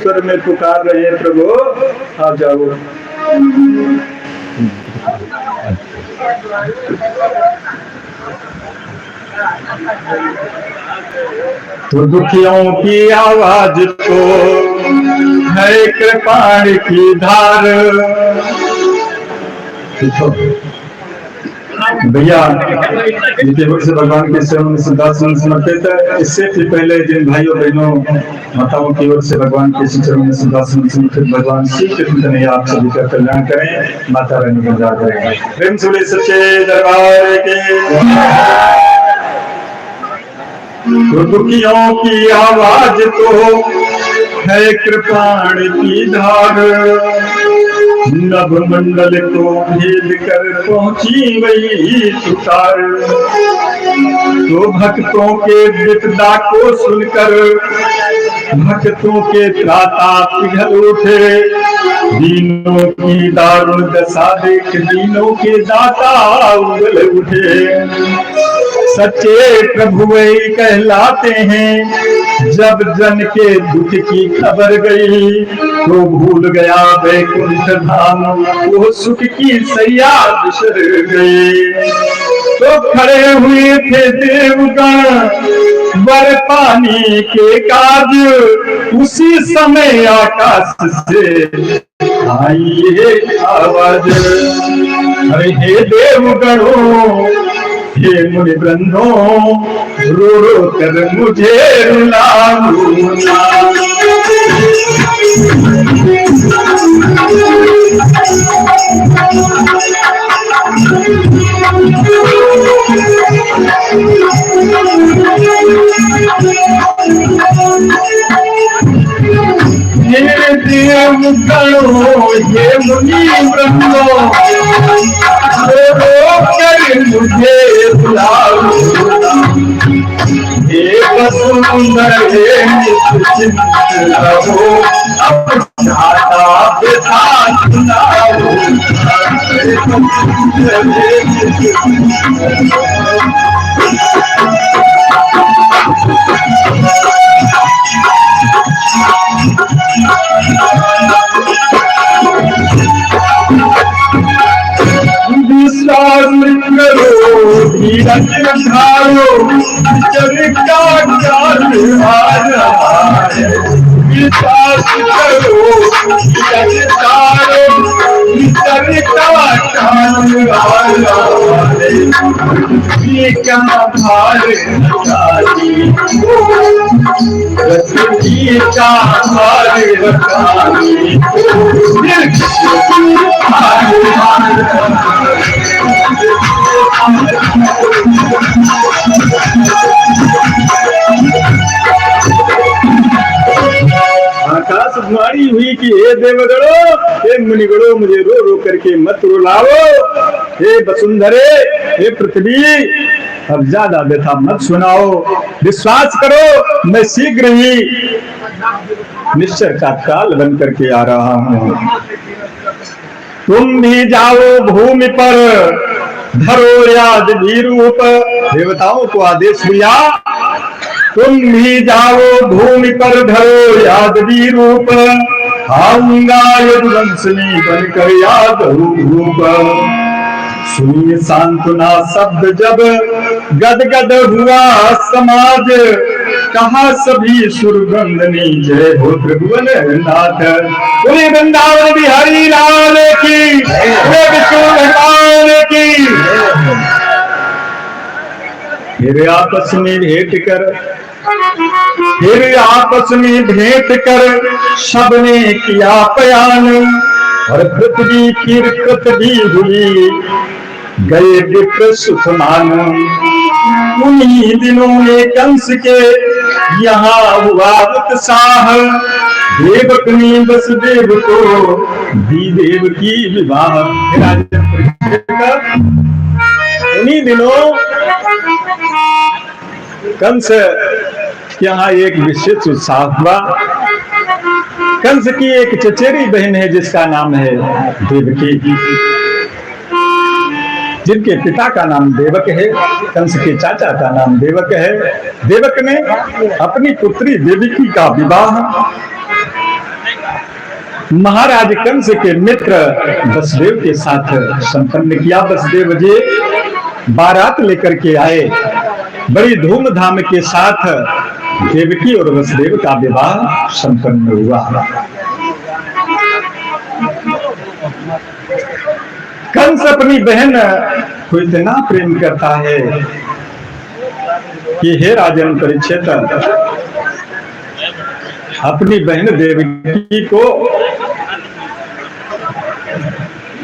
स्वर में पुकार रहे हैं, प्रभु आ जाओ। तो दुखियों की आवाज तो है कृपाण की धार। भैया देवक से भगवान के चरणों में सिद्धासन समर्पित है। इससे भी पहले जिन भाइयों बहनों माताओं की ओर से भगवान के चरणों में सिद्धासन समर्पित भगवान श्री कृष्ण ने आप सभी का कल्याण करें, माता रानी का उद्धार करें। प्रेम से सच्चे दरबार के। तो दुखियों की आवाज तो है कृपाण की धार, नभ मंडल को भेद कर पहुंची वही तुकार। तो भक्तों के विपदा को सुनकर भक्तों के त्राता पिघल उठे, दीनों की दारुण दशा देख दीनों के दाता उगल उठे। सच्चे प्रभु वही कहलाते हैं, जब जन के दुख की खबर गई तो भूल गया वैकुंठ धाम, वो सुख की सैया बिसर गए। तो खड़े हुए थे देवगण वर पानी के काज, उसी समय आकाश से आई ये आवाज। अरे हे देवगणों हे मुनि वृंदों, रो रो कर मुझे रुलाओ ना। हे देवगणों हे मुनि वृंदों, रो रो कर मुझे रुलाओ। हे वसुंधर हे निश्चिंत रहो, अब ज़्यादा व्यथा सुनाओ। विश्वास करो धीरज धारो, चरिता काल आ रहा है। विश्वास करो धीरज धारो, चरिता काल आ रहा है। ये क्या भार रखाई, ये क्या भार रखाई। आकाशवाणी हुई कि हे देवगणों हे मुनिगणों, मुझे रो रो करके मत रुलाओ। हे वसुंधरे हे पृथ्वी, अब ज्यादा व्यथा मत सुनाओ। विश्वास करो मैं शीघ्र ही निश्चय का काल बन करके आ रहा हूँ। तुम भी जाओ भूमि पर धरो याद भी रूप। देवताओं को आदेश दिया, तुम भी जाओ भूमि पर धरो याद भी रूप। आऊंगा यदुवंशनी बनकर याद रूप। सुनिए सांत्वना शब्द जब गदगद हुआ समाज, कहा सभी सुरगंधनी जय हो त्रिभुवन नाथ। बोले वृंदावन बिहारी लाल की, विष्णु भगवान की। फिर आपस में भेंट कर सबने किया पयान, और पृथ्वी की भी हुई गए विप्र सुखमान। उन्हीं दिनों में कंस के यहाँ हुआ उत्साह, देवक ने वसुदेव को दी देव की विवाह। उन्हीं दिनों कंस यहाँ एक विशेष उत्साह हुआ। कंस की एक चचेरी बहन है जिसका नाम है देवकी, जिनके पिता का नाम देवक है, कंस के चाचा का नाम देवक है। देवक ने अपनी पुत्री देवकी का विवाह महाराज कंस के मित्र वसुदेव के साथ संपन्न किया। वसुदेव जी बारात लेकर के आए, बड़ी धूमधाम के साथ देवकी और वसुदेव का विवाह संपन्न हुआ। कंस अपनी बहन को इतना प्रेम करता है कि हे राजन परीक्षित, अपनी बहन देवकी को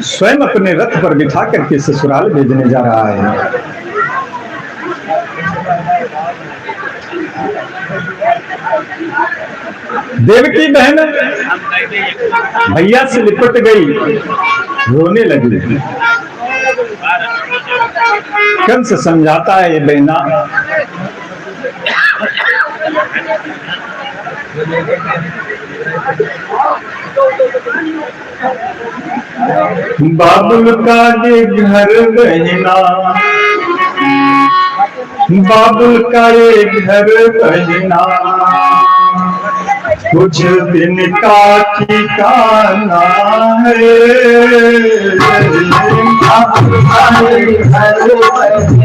स्वयं अपने रथ पर बिठा करके ससुराल भेजने जा रहा है। देवकी बहन भैया से लिपट गई, रोने लगी। कंस समझाता है, ये बहना बाबुल का ये घर बहना, बाबुल का ये घर बहना, कुछ दिन का ठिकाना है। बाबुल का ये घर बहना,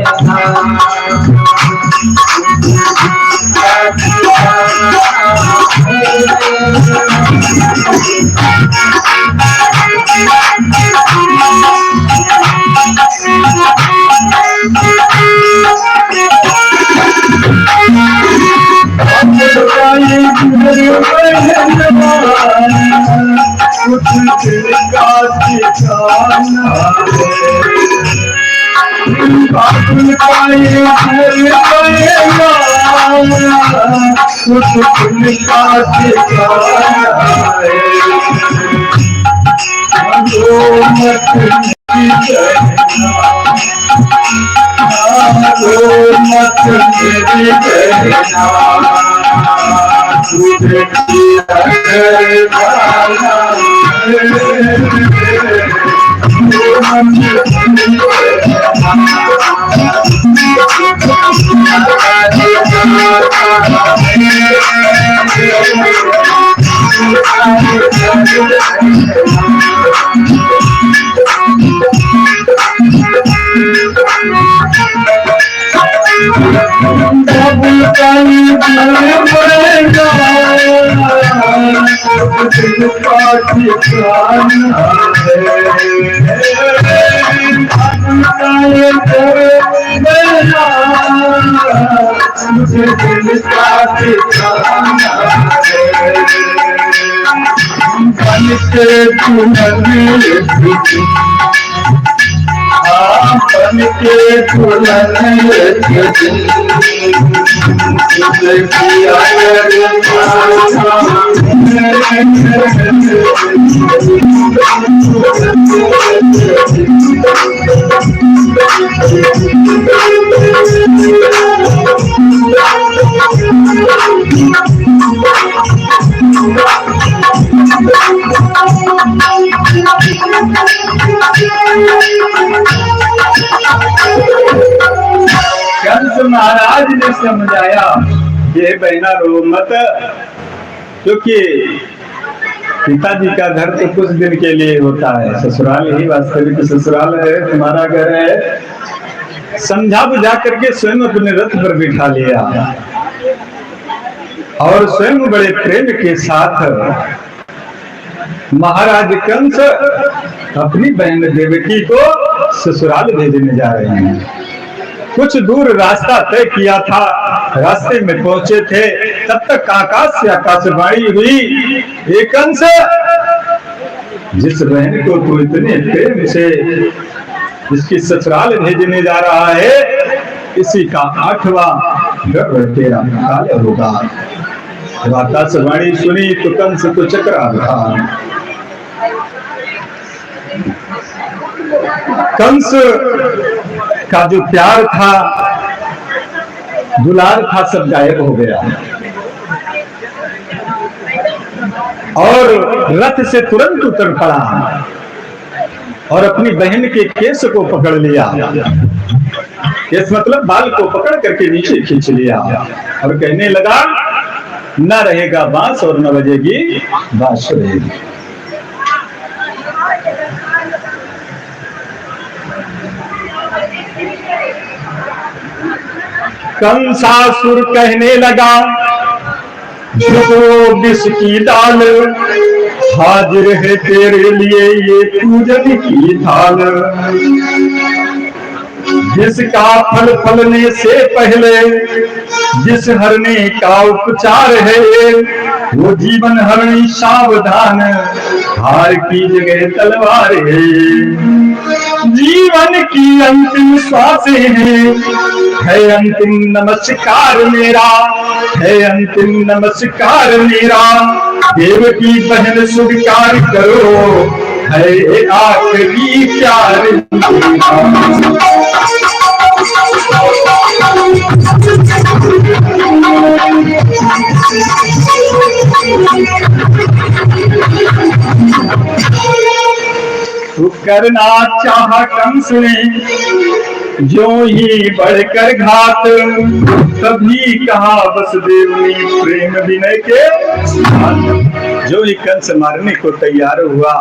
कंस महाराज ने समझाया, ये बहना रो मत, क्योंकि पिताजी का घर तो कुछ दिन के लिए होता है, ससुराल ही वास्तविक ससुराल है, तुम्हारा घर है। समझा बुझा करके स्वयं अपने रथ पर बिठा लिया और स्वयं बड़े प्रेम के साथ महाराज कंस अपनी बहन देवकी को ससुराल भेजने जा रहे हैं। कुछ दूर रास्ता तय किया था, रास्ते में पहुंचे थे, तब तक आकाश से आकाशवाणी हुई, एक कंस, जिस बहन को तू इतने प्रेम से जिसकी ससुराल भेजने जा रहा है, इसी का 8वां गर्भ तेरा काल होगा। जब आकाशवाणी सुनी तो कंस को चकरा था। कंस का जो प्यार था, दुलार था, सब गायब हो गया और रथ से तुरंत उतर पड़ा और अपनी बहन के केस को पकड़ लिया। केस मतलब बाल को पकड़ करके नीचे खींच लिया और कहने लगा, न रहेगा बांस और न बजेगी बांसुरी। कंसासुर कहने लगा, झुको विष की डाल, हाजिर है तेरे लिए ये पूजन की थाल। जिसका फल फलने से पहले जिस हरने का उपचार है, वो जीवन हरणी सावधान, हार की जगह तलवार है। जीवन की अंतिम श्वासें है अंतिम नमस्कार मेरा, है अंतिम नमस्कार मेरा। देवकी बहन स्वीकार करो, है आखिरी प्यार तू करना चाहा कंस ने जो ही बढ़कर घात, तभी कहा वसुदेव ने प्रेम विनय के। जो ही कंस मारने को तैयार हुआ,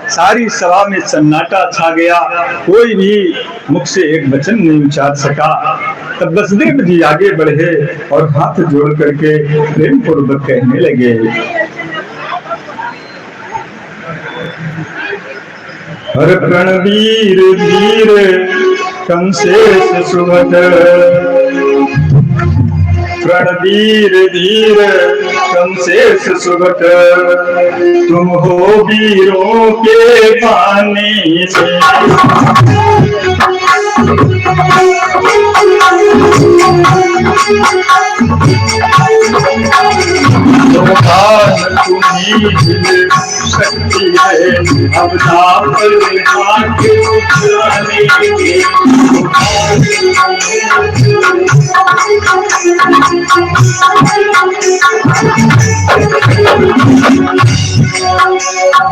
सारी सभा में सन्नाटा छा गया, कोई भी मुख से एक वचन नहीं उच्चार सका। तब वसुदेव जी आगे बढ़े और हाथ जोड़ करके प्रेम पूर्वक कहने लगे, हर प्रणवीर वीर कंसेश सुभद, प्रणवीर धीर कंसेश सुभद, तुम हो वीरों के पानी से। शक्ति है अवधा पर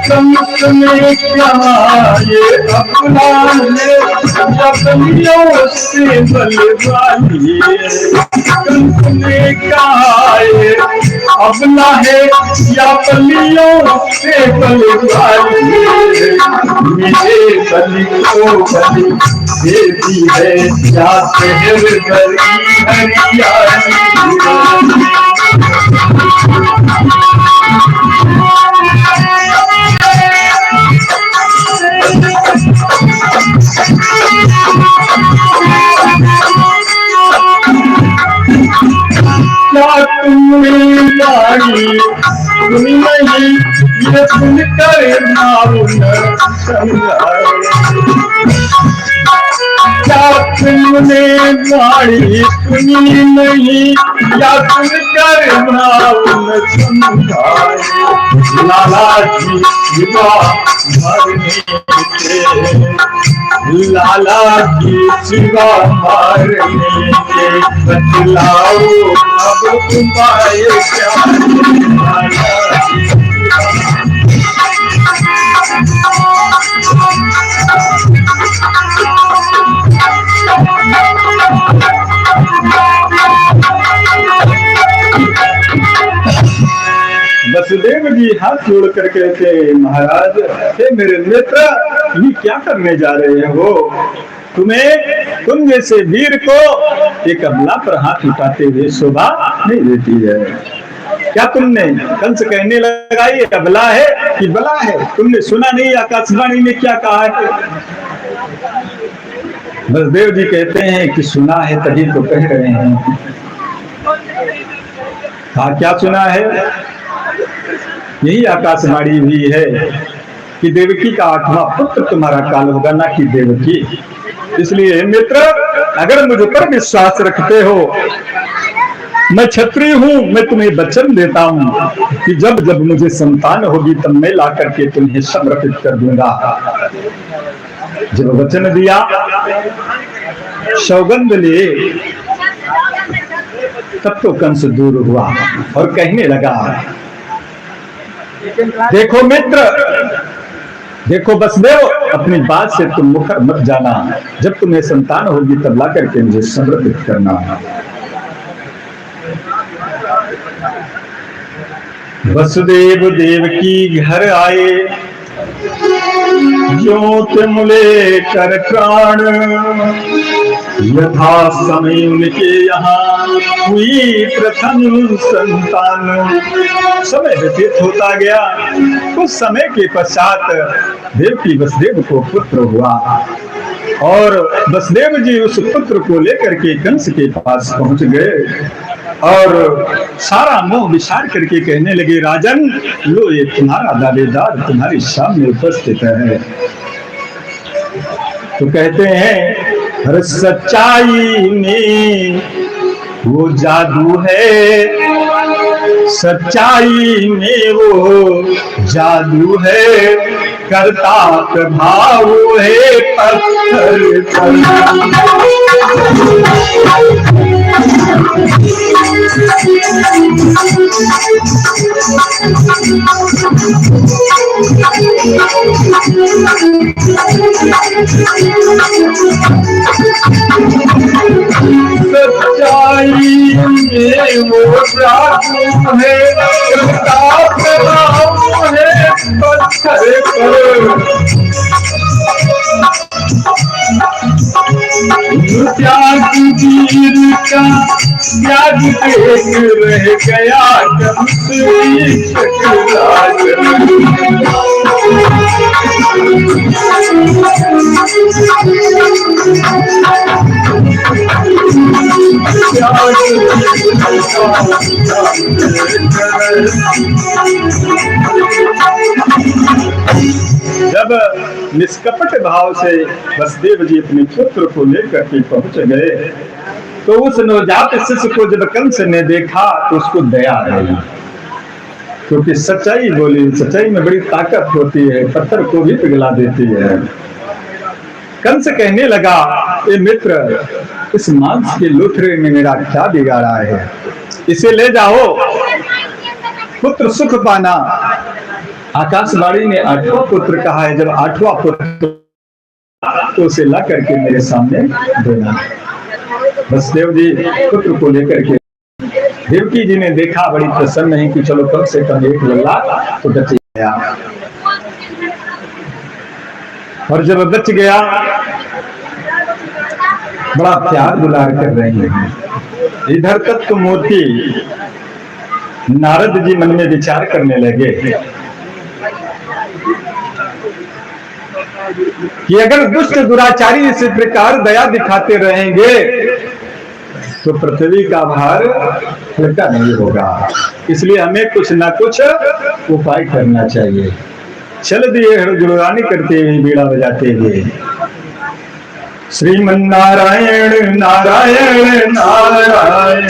कंस ने क्या ये अपना है, अपनियों से बलवानी। कंस ने कहा ये अपना है या बलियों से बलवानी। मेरे बलि को बलि देती है या शहर बड़ी हरियाली। क्या तुमने गाड़ी सुनी नहीं, ये सुनकर नाउन समझाए। क्या तुमने गाड़ी सुनी नहीं, या सुनकर नाउन समझाए। लाला जी विवाह भरने के, लाला की शिवा मारने के, बतलाओ अब उपाय क्या। वसुदेव जी हाथ जोड़ कर कहते, महाराज हे मेरे मित्र, ये क्या करने जा रहे हो? तुम्हें तुम जैसे वीर को एक अबला पर हाथ उठाते हुए शोभा नहीं देती है। क्या तुमने, कंस कहने लगा ये अबला है कि बला है? तुमने सुना नहीं आकाशवाणी में क्या कहा है? वसुदेव जी कहते हैं कि सुना है तभी तो कह रहे हैं। हाँ, क्या सुना है? यही आकाशवाणी हुई है कि देवकी का 8वां पुत्र तुम्हारा काल होगा, ना कि देवकी। इसलिए मित्र, अगर मुझ पर विश्वास रखते हो, मैं क्षत्रिय हूं, मैं तुम्हें वचन देता हूं कि जब जब मुझे संतान होगी तब मैं ला करके तुम्हें समर्पित कर दूंगा। जब वचन दिया, सौगंध लिए, तब तो कंस दूर हुआ और कहने लगा, देखो मित्र, देखो वसुदेव, अपनी बात से तुम मुखर मत जाना। जब तुम्हें संतान होगी तब ला करके मुझे समर्पित करना। वसुदेव देवकी घर आए, ज्यों तुम लेकर प्राण, यथा समय उनके यहाँ हुई प्रथम संतान। समय व्यतीत होता गया, कुछ समय के पश्चात देवकी वसुदेव को पुत्र हुआ और वसुदेव जी उस पुत्र को लेकर के कंस के पास पहुंच गए और सारा मोह विचार करके कहने लगे, राजन लो ये तुम्हारा दावेदार तुम्हारे सामने उपस्थित है। तो कहते हैं हर सच्चाई में वो जादू है, सच्चाई में वो जादू है, करता प्रभाव है पत्थर पर। सच्चाई में वो जादू है, करता प्रभाव है पत्थर पर। त्याग वीर का त्याग देख रह गया जब जब निष्कपट भाव से वसुदेव जी अपने पुत्र को लेकर के पहुंच गए तो उस नवजात शिशु को जब कंस ने देखा तो उसको दया आई, क्योंकि सच्चाई बोली, सच्चाई में बड़ी ताकत होती है, पत्थर को भी पिघला देती है। कंस कहने लगा, ए मित्र, इस मांस के लोथरे में मेरा क्या बिगाड़ा है, इसे ले जाओ, पुत्र सुख पाना। आकाशवाणी ने 8वां पुत्र कहा है, जब 8वां पुत्र तो उसे ला करके मेरे सामने देना। वसुदेव जी पुत्र को लेकर के देवकी जी ने देखा, बड़ी प्रसन्न है कि चलो कम से कम एक लल्ला तो बच गया। और जब बच गया बड़ा प्यार दुलार कर रहे हैं। इधर तक तो मूर्ति नारद जी मन में विचार करने लगे कि अगर दुष्ट दुराचारी इस प्रकार दया दिखाते रहेंगे तो पृथ्वी का भार हल्का नहीं होगा, इसलिए हमें कुछ ना कुछ उपाय करना चाहिए। चल दिए गुणगानी करते हुए, बीड़ा बजाते हुए, श्रीमन नारायण नारायण नारायण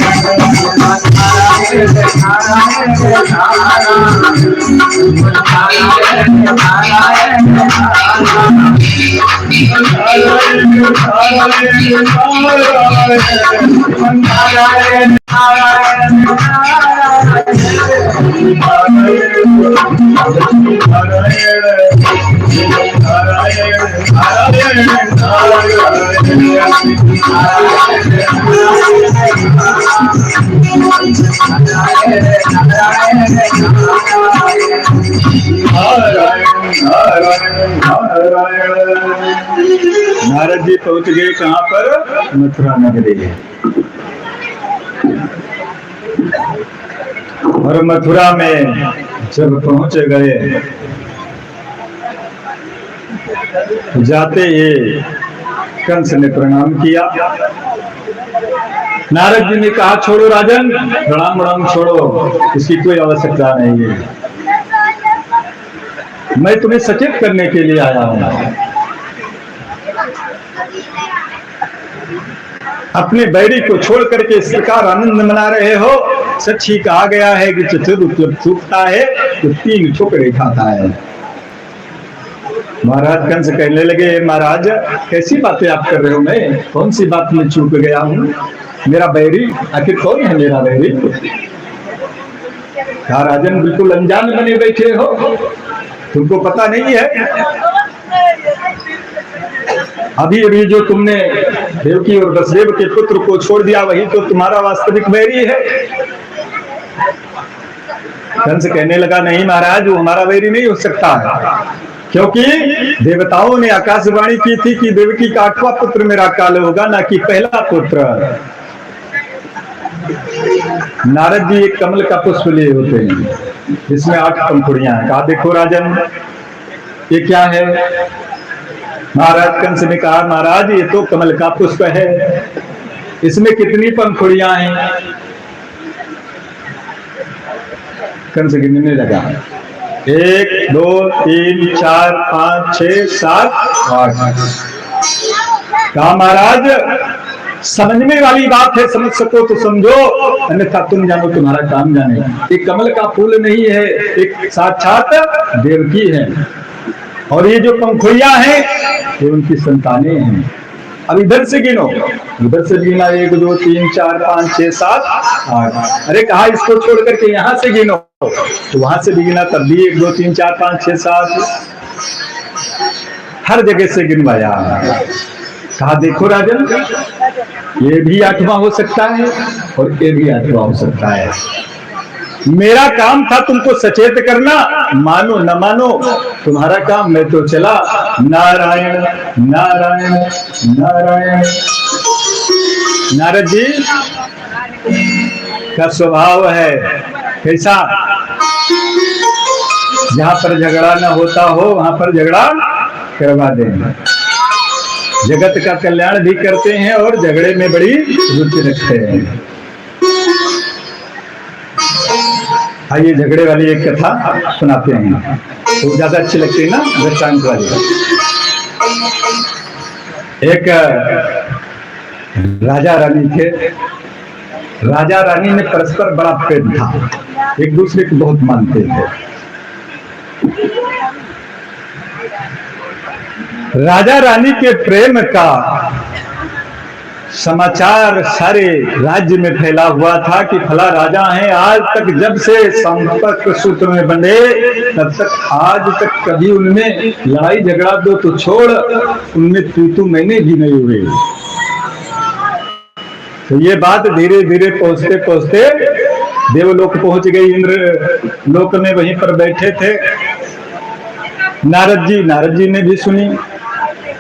नारद जी पहुंच गए कहां पर? मथुरा नगरी। और मथुरा में जब पहुंच गए, जाते ही कंस ने प्रणाम किया। नारद जी ने कहा, छोड़ो राजन, प्रणाम प्रणाम छोड़ो, इसकी कोई आवश्यकता नहीं है, मैं तुम्हें सचेत करने के लिए आया हूं। अपने बैरी को छोड़ करके इस प्रकार आनंद मना रहे हो। सच ही कहा गया है कि चतुर्थ जब चूकता है तो 3 ठोकरे खाता है। महाराज कंस कहने लगे, महाराज कैसी बातें आप कर रहे हो, मैं कौन सी बात में चूक गया हूँ, मेरा बैरी आखिर कौन है मेरा बैरी? कहा, राजन बिल्कुल अनजान बने बैठे हो, तुमको पता नहीं है। अभी अभी जो तुमने देवकी और वसुदेव के पुत्र को छोड़ दिया, वही तो तुम्हारा वास्तविक बैरी है। कंस कहने लगा, नहीं महाराज, वो हमारा बैरी नहीं हो सकता है, क्योंकि देवताओं ने आकाशवाणी की थी कि देवकी का 8वां पुत्र मेरा काल होगा, ना कि पहला पुत्र। नारद जी एक कमल का पुष्प लिए होते हैं जिसमें 8 पंखुड़ियां हैं। कहा देखो राजन ये क्या है? महाराज कंस ने कहा महाराज ये तो कमल का पुष्प है, इसमें कितनी पंखुड़ियां हैं? कंस गिनने लगा 1 2 3 4 5 6 7 8। कहा महाराज समझने वाली बात है, समझ सको तो समझो, अन्यथा तुम जानो तुम्हारा काम जाने। ये कमल का फूल नहीं है, एक साक्षात देवकी है, और ये जो पंखुड़ियां हैं ये उनकी संतानें हैं। अब इधर से गिनो, उधर से गिना 1 2 3 4 5 6 7 8। अरे कहा इसको छोड़ करके यहां से गिनो, तो वहां से भी गिना तब भी 1 2 3 4 5 6 7 हर जगह से गिनवाया। कहा देखो राजन ये भी 8वां हो सकता है और ये भी 8वां हो सकता है। मेरा काम था तुमको सचेत करना, मानो न मानो तुम्हारा काम, मैं तो चला। नारायण नारायण नारायण। नारद जी का स्वभाव है कैसा? जहां पर झगड़ा न होता हो वहां पर झगड़ा करवा देंगे। जगत का कल्याण भी करते हैं और झगड़े में बड़ी रुचि रखते हैं। आइए झगड़े वाली एक कथा सुनाते हैं, तो ज्यादा अच्छी लगती है ना दृष्टांत वाली। एक राजा रानी थे। राजा रानी में परस्पर बड़ा प्रेम था, एक दूसरे को बहुत मानते थे। राजा रानी के प्रेम का समाचार सारे राज्य में फैला हुआ था कि फला राजा हैं। आज तक जब से संपर्क सूत्र में बंधे तब तक आज तक कभी उनमें लड़ाई झगड़ा दो तो छोड़, उनमें तू मैंने भी नहीं हुए। तो ये बात धीरे धीरे पहुंचते पहुंचते देवलोक पहुंच गई। इंद्र लोक में वहीं पर बैठे थे नारद जी ने भी सुनी।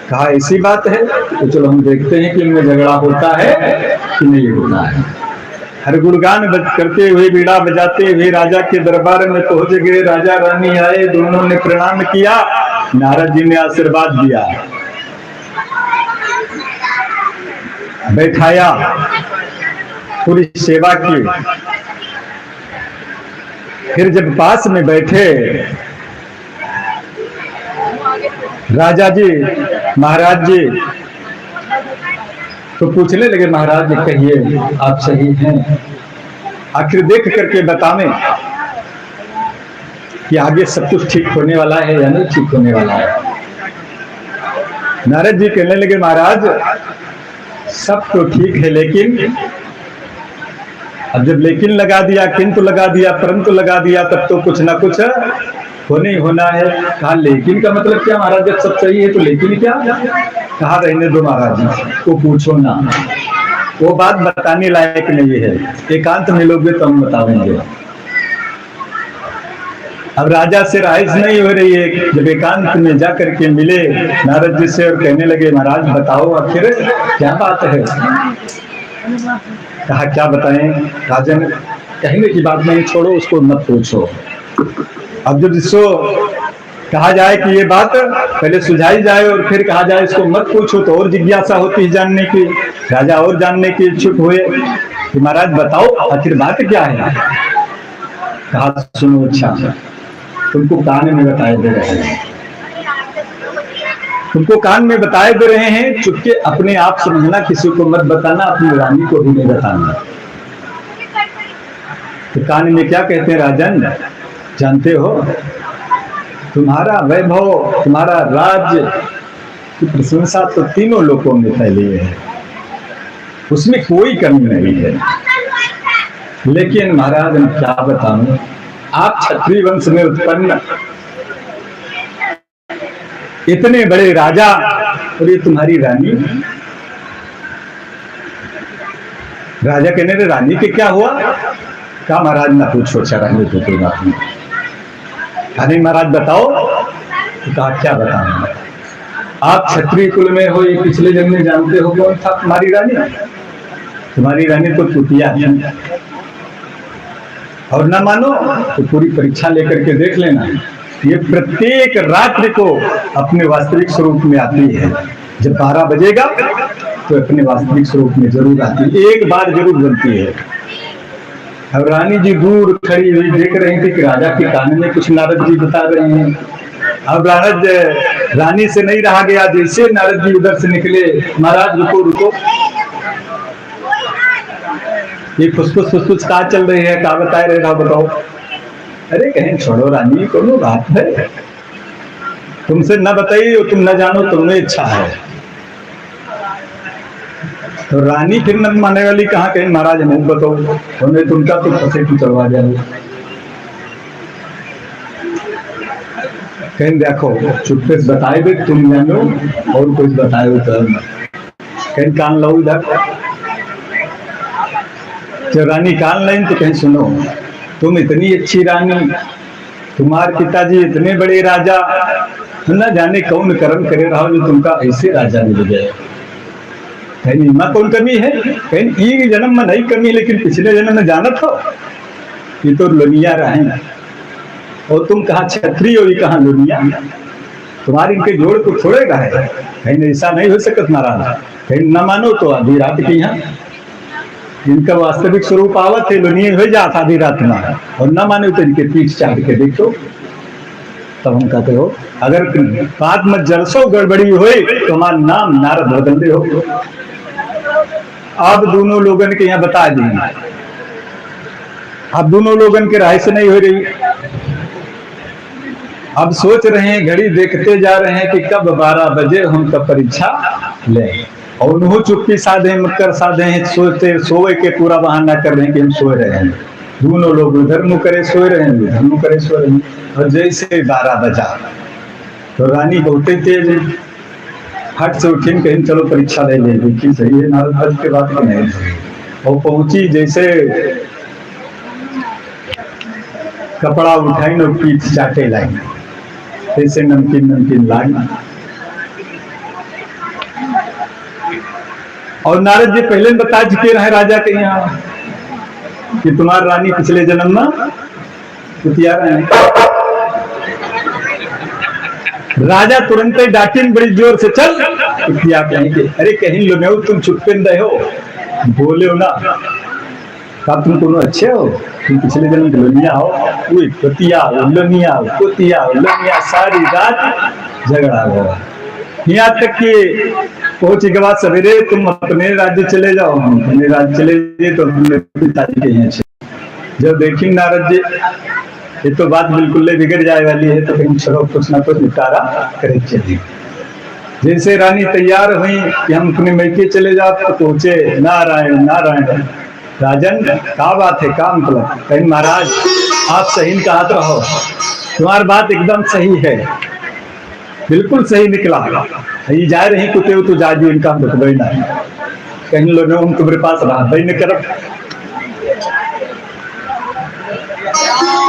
कहा ऐसी बात है तो चलो हम देखते हैं कि इनमें झगड़ा होता है कि नहीं होता है। हर गुणगान करते हुए बीड़ा बजाते हुए राजा के दरबार में पहुंच गए। राजा रानी आए, दोनों ने प्रणाम किया। नारद जी ने आशीर्वाद दिया, बैठाया, पूरी सेवा की। फिर जब पास में बैठे राजा जी महाराज जी तो पूछने लगे महाराज जी कहिए आप सही हैं, आखिर देख करके बतावें कि आगे सब कुछ ठीक होने वाला है या नहीं ठीक होने वाला है। नारद जी कहने लगे महाराज सब तो ठीक है, लेकिन अब जब लेकिन लगा दिया, किंतु लगा दिया, परंतु लगा दिया, तब तो कुछ ना कुछ होने ही होना है। कहा लेकिन का मतलब क्या महाराज? जब सब सही है तो लेकिन क्या? कहा रहने दो महाराज जी, वो पूछो ना, वो बात बताने लायक नहीं है, एकांत मिलोगे तो हम बताएंगे। अब राजा से राइज नहीं हो रही है। जब एकांत में जाकर के मिले नारद जी से और कहने लगे महाराज बताओ आखिर क्या बात है। कहा क्या बताएं राजन, कहने की बात नहीं, छोड़ो उसको मत पूछो। अब जब जिसको कहा जाए कि ये बात पहले सुझाई जाए और फिर कहा जाए इसको मत पूछो तो और जिज्ञासा होती है जानने की। राजा और जानने के इच्छुक हुए कि महाराज बताओ आखिर बात क्या है। कहा सुनो अच्छा, तुमको कान में बताए दे रहे हैं, तुमको कान में बताए दे रहे हैं, चुपके अपने आप समझना, किसी को मत बताना, अपनी रानी को भी नहीं बताना। तो कान में क्या कहते हैं राजन जानते हो? तुम्हारा वैभव, तुम्हारा राज्य की प्रशंसा तो तीनों लोगों में फैली है, उसमें कोई कमी नहीं है। लेकिन महाराज मैं क्या बताऊं, आप क्षत्रिय वंश में उत्पन्न इतने बड़े राजा और ये तुम्हारी रानी। राजा कहने लगे रानी के क्या हुआ? कहा महाराज ना पूछो, अच्छा रहने दो, कोई बात नहीं। अरे महाराज बताओ। तो कहा क्या बताऊं, आप क्षत्रिय कुल में हो, ये पिछले जन्म में जानते हो कौन था तुम्हारी रानी? तुम्हारी रानी तो चुतिया है। और न मानो तो पूरी परीक्षा लेकर के देख लेना, ये प्रत्येक रात्रि को अपने वास्तविक स्वरूप में आती है। जब 12 बजेगा तो अपने वास्तविक स्वरूप में जरूर आती है, एक बार जरूर बनती है। अब रानी जी दूर खड़ी हुई देख रही थी कि राजा के कान में कुछ नारद जी बता रहे हैं। अब रानी से नहीं रहा गया, जैसे नारद जी उधर से निकले, महाराज रुको रुको, ये फुसफुस कहा चल रही है, क्या बताए रहे ना बताओ। अरे कहीं छोड़ो रानी, कोनो बात है, तुमसे न बताइए, तुम न जानो, तुम्हें इच्छा है। तो रानी फिर न मानने वाली, कहा कहीं महाराज नहीं बताओ, उन्हें तुमका तो फंसे की चलवा जाए। कहीं देखो चुप्पे से बताए दे, तुम जानो और कुछ बताए तो कहीं कान लो इधर। जब रानी कान लाइन तो कहीं सुनो, तुम इतनी अच्छी रानी, तुम्हारे पिताजी इतने बड़े राजा, न जाने कौन कर्म करे रहा जो तुमका ऐसे राजा मिल गए। कहीं इनमें कौन कमी है? कहीं ये जन्म में नहीं कमी, लेकिन पिछले जन्म में जाना था, ये तो लोनिया रहे। और तुम कहा क्षत्रिय हो, ये कहा लोनिया? तुम्हारी इनके जोड़ को छोड़ेगा है, कहीं ऐसा नहीं हो सकता महाराज। कहीं न मानो तो आधी रात की यहाँ इनका वास्तविक स्वरूप आवत है, लोनिया हो जाता आधी रात में, और न माने तो इनके पीठ चाट के देखो। तब हम कहते हो अगर बात में जरसो गड़बड़ी हुई तो हमारा नाम नारद बदल दे हो। अब दोनों लोगन के यहाँ बता देंगे, अब दोनों लोगन के राय से नहीं हो रही। अब सोच रहे हैं, घड़ी देखते जा रहे हैं कि कब 12 बजे हम कब परीक्षा लें, और उन्होंने चुप्पी साधे मकर साधे हैं, सोचते सोए के पूरा बहाना कर रहे हैं कि हम सोए रहे हैं। दोनों लोग उधर मुँह करे सोए रहे हैं, उधर मुँह करे सोए रहे हैं। और जैसे 12 बजा तो रानी बहुत तेज है, हट से उठी, कहीं चलो परीक्षा ले ले, देखी सही है नारद भज के बात की नहीं। और पहुंची, जैसे कपड़ा उठाई और पीठ चाटे लाई, जैसे नमकीन नमकीन लाई। और नारद जी पहले बता चुके रहे राजा के यहाँ कि तुम्हारी रानी पिछले जन्म में कुतिया रहे। राजा तुरंत ही डांटिन बड़ी जोर से, चल कुतिया कहेंगे। अरे कहीं लो तुम चुप्पे रहे हो, बोले हो ना, कब तुम कोनो अच्छे हो, तुम पिछले जन्म लोनिया हो। कुतिया लोनिया, कुतिया लोनिया, सारी रात झगड़ा हुआ। यहाँ तक कि पहुंचे के बाद सवेरे तुम अपने राज्य चले जाओ, हम अपने राज्य चले गए, तो हमने पिताजी के यहाँ जब देखी नारद जी ये तो बात बिल्कुल बिगड़ जाए वाली है, तो कहीं चलो कुछ ना कुछ निपटारा करे चली। जैसे रानी तैयार हुई कि हम अपने मैके चले जाओ, तो पहुंचे, नारायण नारायण। राजन क्या बात है, क्या मतलब? कहीं महाराज आप सही कहते रहो, तुम्हारी बात एकदम सही है, बिल्कुल सही निकला। ये जा रही कुत्ते हो तो जा जी, इनका बतबई ना, कहीं लोगों उन तुम्हारे पास रहा न कर,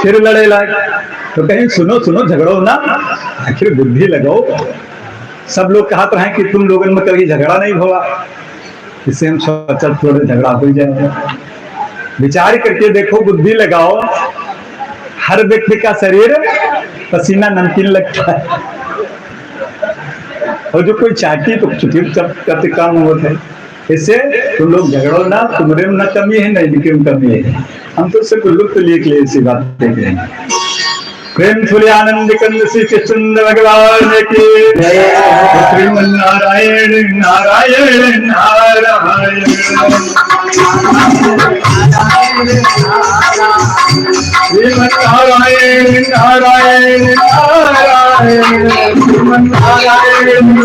फिर लड़े लाग। तो कहीं सुनो सुनो झगड़ो ना, आखिर बुद्धि लगाओ। सब लोग कहते रहे कि तुम लोगों में कभी झगड़ा नहीं हुआ, इससे हम सोचा थोड़े झगड़ा हो जाए। विचार करके देखो, बुद्धि लगाओ। हर व्यक्ति का शरीर पसीना नमकीन लगता है, और जो कोई चाहती तो चुप करते काम होते हैं। इससे तुम लोग झगड़ो ना, तुम्हारे में न कमी है नहीं लेकिन कमी है। हम तो सिर्फ लुत्फ लिए ऐसी बात देख रहे हैं। प्रेम फुले आनंद कंद श्री कृष्ण भगवान की श्रीमन नारायण नारायण नारायण श्रीमन नारायण नारायण नारायण श्रीमन नारायण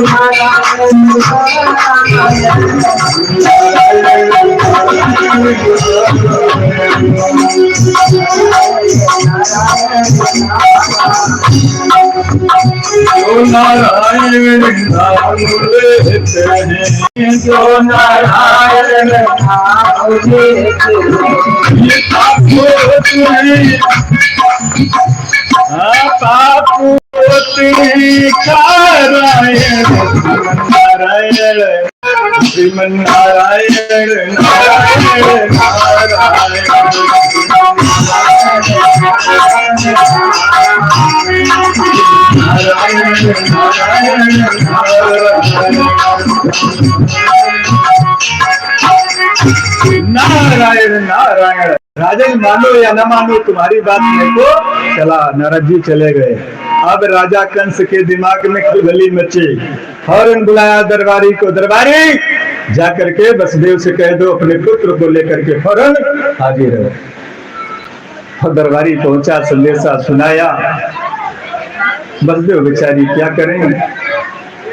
नारायण नाम लेते हैं, जो नारायण नाम लेते हैं, पाप होते हैं, पाप होते हैं, नारायण नारायण श्रीमन नारायण नारायण नारायण नारायण। राजन मानो या न मानो तुम्हारी बात नहीं को चला। नारद जी चले गए। अब राजा कंस के दिमाग में खलबली मची। फौरन बुलाया दरबारी को। दरबारी जाकर के वसुदेव से कह दो अपने पुत्र को लेकर के फौरन हाजिर हो। और दरबारी पहुंचा, संदेशा सुनाया। वसुदेव बेचारी क्या करें,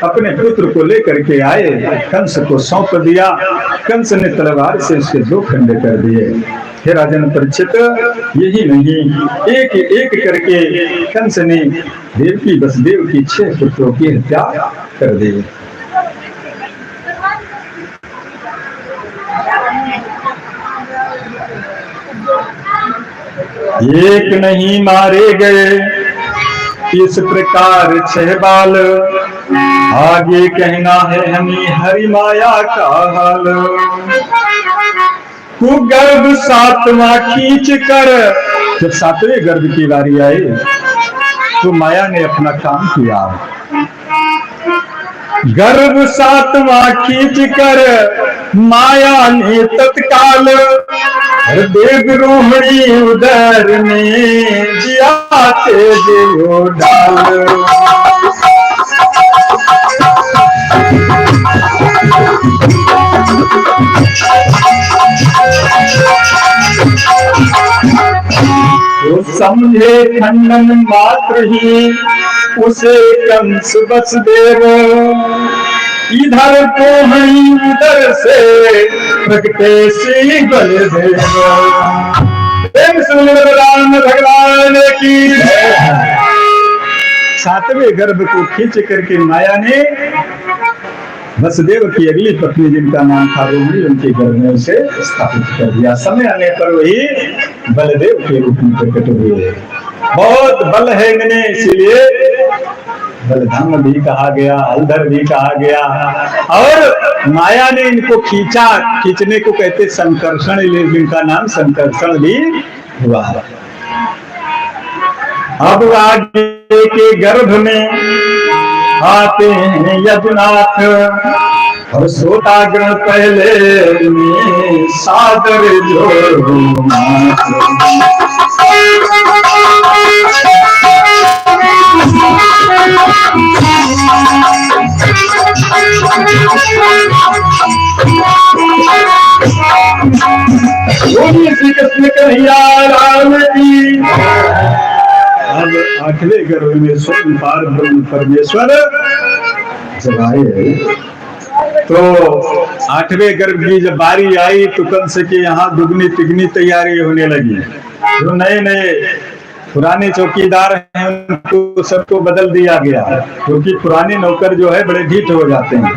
अपने पुत्र को लेकर के आए, कंस को सौंप दिया। कंस ने तलवार से उसके 2 खंडे कर दिए। हे राजन परीक्षित, यही नहीं एक एक करके कंस ने देवकी वसुदेव की 6 पुत्रों की हत्या कर दी। एक नहीं मारे गए इस प्रकार 6 बाल, आगे कहना है हमें हरि माया का हाल। कुगर्भ 7वां खींच कर, जब 7वें गर्भ की बारी आई तो माया ने अपना काम किया। गर्भ 7वां खींच कर माया ने तत्काल, देव रोहिणी उदर में जिया तेज डाल। तो समझे खंडन मात्र ही उसे कंस वसुदेव, इधर रोहिणी उधर से प्रगटे श्री बलदेव। राम भगवान की। 7वें गर्भ को खींच करके माया ने वसुदेव की अगली पत्नी जिनका नाम था रोहिणी, उनके गर्भ में उसे स्थापित कर दिया। समय आने पर वही बलदेव के रूप में प्रकट हुए। बहुत बल है इनमें, इसीलिए बलधाम भी कहा गया, हलधर भी कहा गया। और माया ने इनको खींचा, खींचने को कहते संकर्षण, जिनका नाम संकर्षण भी हुआ। अब आगे के गर्भ में आते हैं यदुनाथ, और सोताग्र पहले में सादर जो श्री कृष्ण कन्हैया राम की। अब 8वें गर्भ में स्वयं पार ब्रह्म परमेश्वर जब आए तो 8वें गर्भ की जब बारी आई तो कंस के यहाँ दुगनी तिगनी तैयारी होने लगी। जो नए नए पुराने चौकीदार हैं उनको सबको बदल दिया गया, क्योंकि पुराने नौकर जो है बड़े ढीठ हो जाते हैं,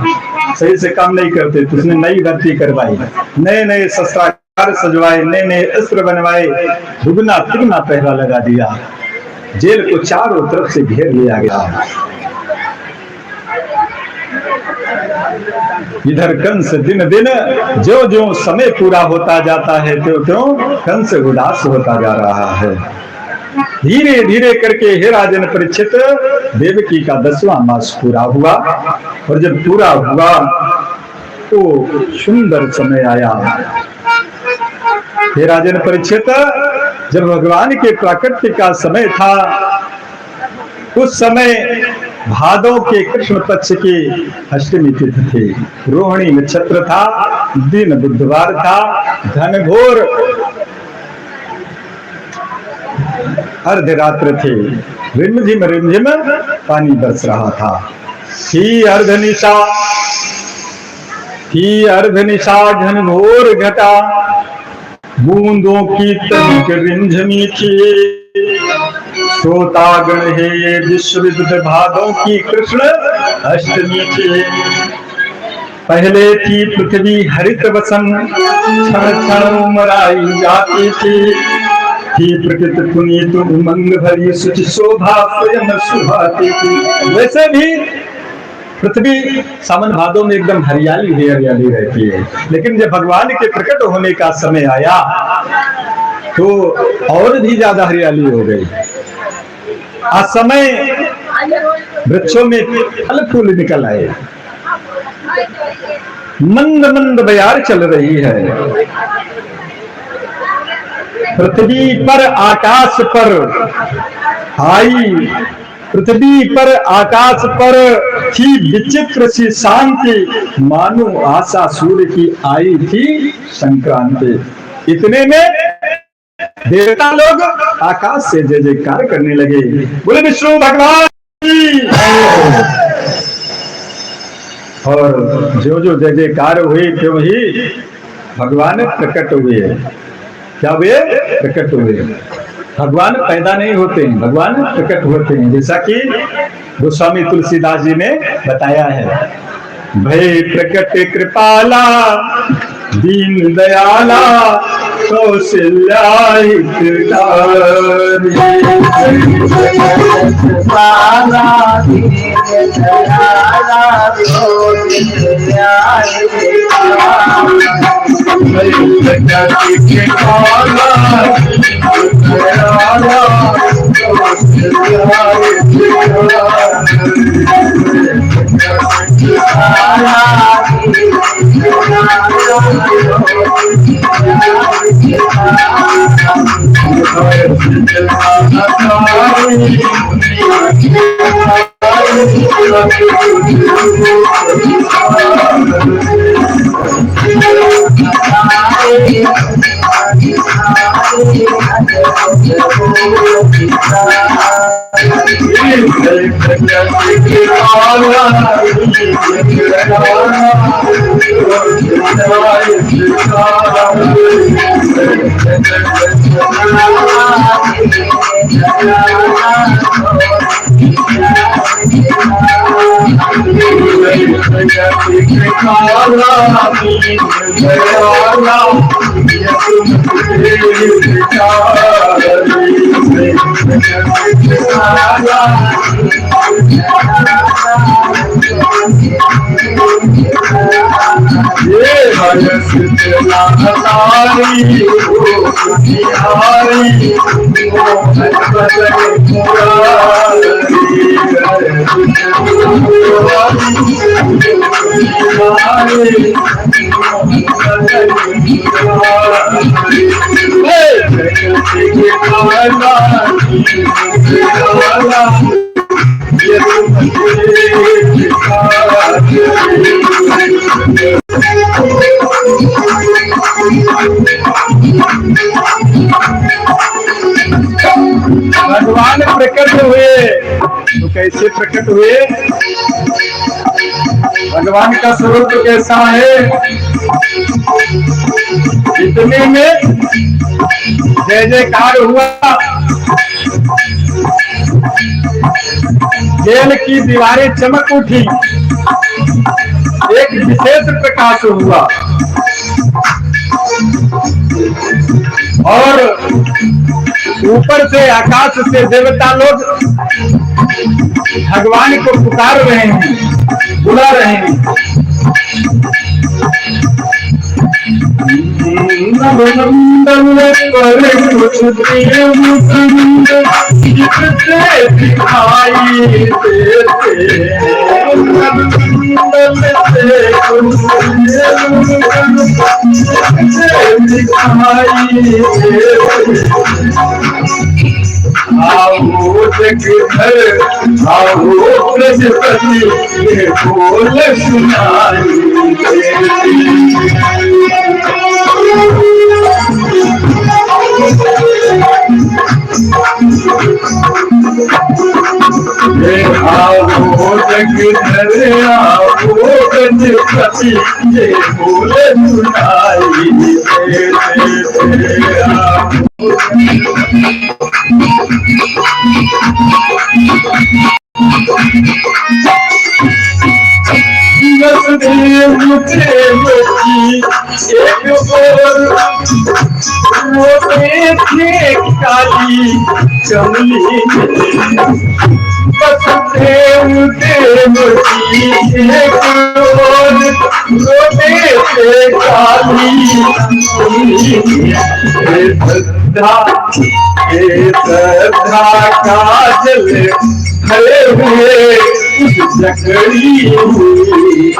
सही से काम नहीं करते। तो उसने नई भर्ती करवाई, नए नए शस्त्रागार सजवाए, नए नए अस्त्र बनवाए, दुगना तिगना पहरा लगा दिया। जेल को चारों तरफ से घेर लिया गया। इधर कंस दिन दिन जो जो समय पूरा होता जाता है त्यों त्यों कंस उदास होता जा रहा है। धीरे धीरे करके हे राजन परीक्षित, देवकी का 10वां मास पूरा हुआ। और जब पूरा हुआ तो सुंदर समय आया। हे राजन परीक्षित, जब भगवान के प्राकट्य का समय था, उस समय भादव के कृष्ण पक्ष की अष्टमी तिथि थी, रोहिणी नक्षत्र था, दिन बुधवार था, घनघोर अर्धरात्र थी, रिमझिम पानी बरस रहा था। थी अर्धनिशा घनघोर घटा, बूंदों की तनिक रिमझिमी थी। श्रोतागण है ये विश्व विदित भादों की कृष्ण अष्टमी थी। पहले थी पृथ्वी हरित वसन, क्षण क्षण उमराई जाती थी। ही प्रकृति पुनीत उमंग भरी सुचि शोभा स्वयं सुभाती थी। वैसे भी पृथ्वी सावन भादों में एकदम हरियाली ही हरियाली रहती है, लेकिन जब भगवान के प्रकट होने का समय आया तो और भी ज्यादा हरियाली हो गई। असमय वृक्षों में फल फूल निकल आए, मंद मंद बयार चल रही है। पृथ्वी पर आकाश पर आई, पृथ्वी पर आकाश पर थी विचित्र सी शांति, मानो आशा सूर्य की आई थी संक्रांति। इतने में देवता लोग आकाश से जय जयकार करने लगे, बोले विष्णु भगवान की। और जो जो जय जयकार हुए क्यों ही भगवान प्रकट हुए। क्या हुए? प्रकट हुए। भगवान पैदा नहीं होते हैं, भगवान प्रकट होते हैं, जैसा कि गोस्वामी तुलसीदास जी ने बताया है। भय प्रकट कृपाला दीन दयाला कौशल्या हितकारी। भगवान प्रकट हुए तो कैसे प्रकट हुए? भगवान का स्वरूप कैसा है? इतने में जय जयकार हुआ, जेल की दीवारें चमक उठी, एक विशेष प्रकाश हुआ और ऊपर से आकाश से देवता लोग भगवान को पुकार रहे हैं, बुला रहे हैं। कुछ दिखाई आओ जगधर आओ प्रजपति ये बोल सुनाई। आओ जगधर आओ प्रजपति ये बोल सुनाई। वसुदेव प्रेम की एक और रोते थे काली कमली, बसते उठे एक और रोते थे काली कमली। श्रद्धा काजल खड़े हुए जकड़ी हुई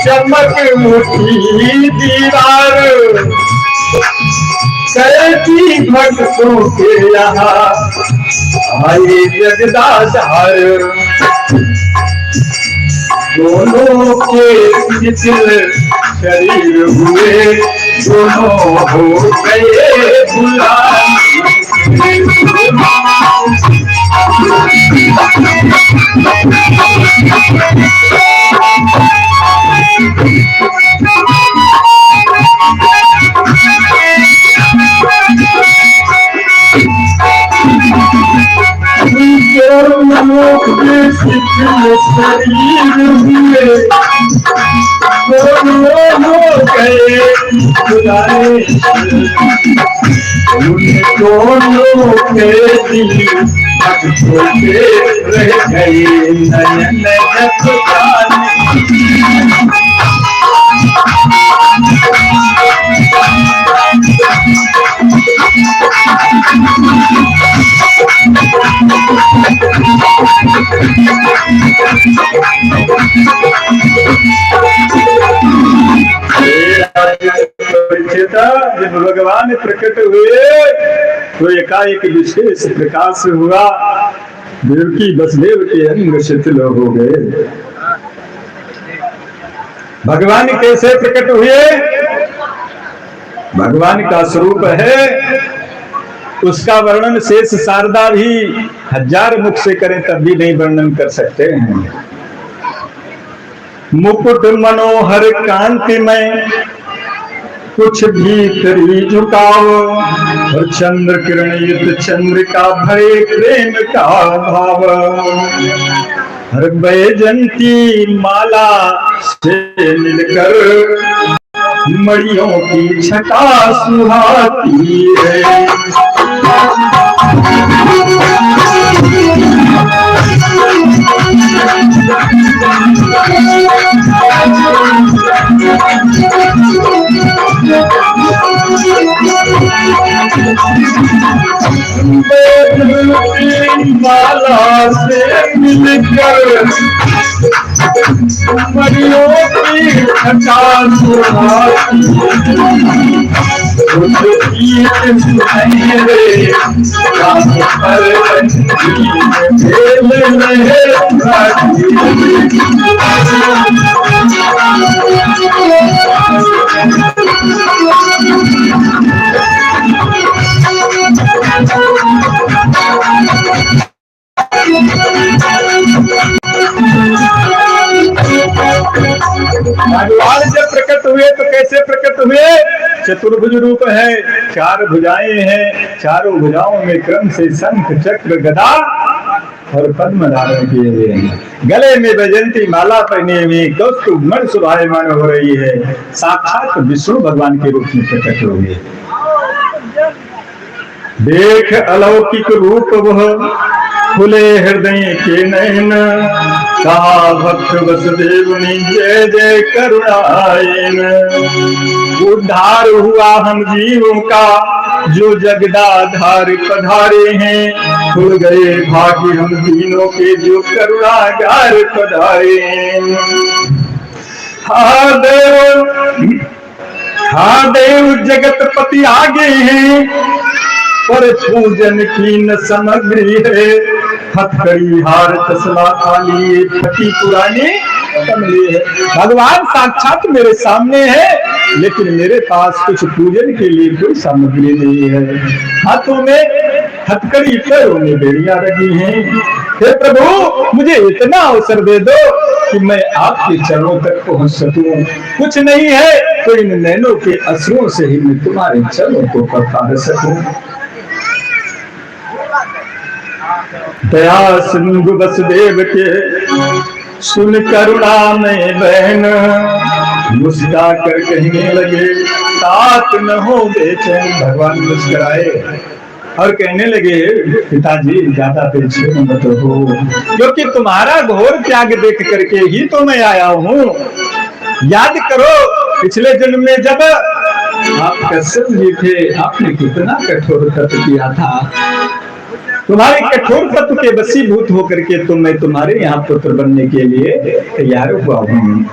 चमक उठी दीवार कैसी भक्तों के यहाँ आए जगदाधार। दोनों के दिल शरीर हुए दोनों हो गए भुला। दोनों के दिल रह गए नयन जब भगवान प्रकट हुए तो एकाएक विशेष प्रकाश हुआ। देवकी वसुदेव के अंग शिथिल हो गए। भगवान कैसे प्रकट हुए? भगवान का स्वरूप है, उसका वर्णन शेष शारदा भी 1000 मुख से करें तब भी नहीं वर्णन कर सकते हैं। मुकुट मनोहर कांति में कुछ भीतरी झुकाव और चंद्र किरण युक्त चंद्र का भरे प्रेम का भाव। हर बैजंती माला से मिलकर मड़ियों की छटा सुहाती है। माला से मिलकर मड़ियों की छटा सुहाती भगवान जब प्रकट हुए तो कैसे प्रकट हुए? चतुर्भुज रूप है, 4 भुजाएं हैं, चारों भुजाओं में क्रम से शंख चक्र गदा और पद्म धारण किए हुए हैं। गले में वैजयंती माला पहने हुए कौस्तुभ मन शोभायमान हो रही है। साक्षात विष्णु भगवान के रूप में प्रकट हुए। देख अलौकिक रूप वह खुले हृदय के नयन, कहा भक्त वसुदेव ने जय जय करुणायन। उद्धार हुआ हम जीवों का जो जगदाधार पधारे हैं, खुल गए भाग्य हम दीनों के जो करुणागार पधारे हैं। हा देव जगत पति आगे हैं, पर पूजन की न सामग्री है। हथकड़ी हार तसला थाली फटी पुरानी कम लिए है। भगवान साक्षात मेरे सामने है, लेकिन मेरे पास कुछ पूजन के लिए कोई सामग्री नहीं है। हाथों में हथकड़ी, पैरों में बेड़ियां लगी हैं। हे प्रभु, मुझे इतना अवसर दे दो कि मैं आपके चरणों तक पहुंच सकूं। कुछ नहीं है तो इन नैनों के अश्रुओं से ही मैं तुम्हारे चरणों को पखार सकूं। दया सिंधु वसुदेव के सुन करुणा में बहन, मुस्कुरा कर कहने लगे तात न हो बेचैन। भगवान मुस्कुराए और कहने लगे पिताजी ज्यादा बेचैन मत हो, क्योंकि तुम्हारा घोर त्याग देख करके ही तो मैं आया हूँ। याद करो पिछले जन्म में जब आप कश्यप जी थे, आपने कितना कठोर तप किया था। तुम्हारे कठोर तत्व के वशीभूत होकर के तो मैं तुम्हारे यहाँ पुत्र बनने के लिए तैयार हुआ हूँ।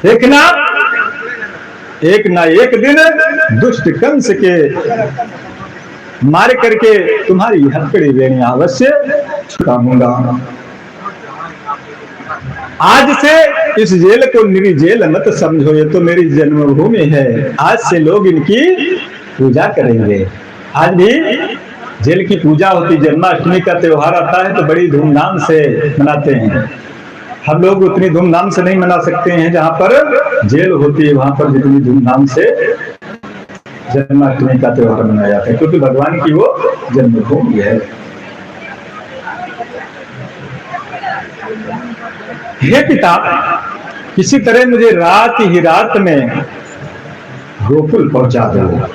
देखना एक ना एक दिन दुष्ट कंस के मार करके तुम्हारी हथकड़ी बेड़ियां अवश्य छुड़ाऊंगा। आज से इस जेल को मेरी जेल मत समझो, ये तो मेरी जन्मभूमि है। आज से लोग इनकी पूजा करेंगे। आज भी जेल की पूजा होती, जन्माष्टमी का त्योहार आता है तो बड़ी धूमधाम से मनाते हैं। हम लोग उतनी धूमधाम से नहीं मना सकते हैं, जहां पर जेल होती है वहां पर जितनी धूमधाम से जन्माष्टमी का त्योहार मनाया जाता है, क्योंकि भगवान की वो जन्मभूमि है। हे पिता, किसी तरह मुझे रात ही रात में गोकुल पहुंचा दो।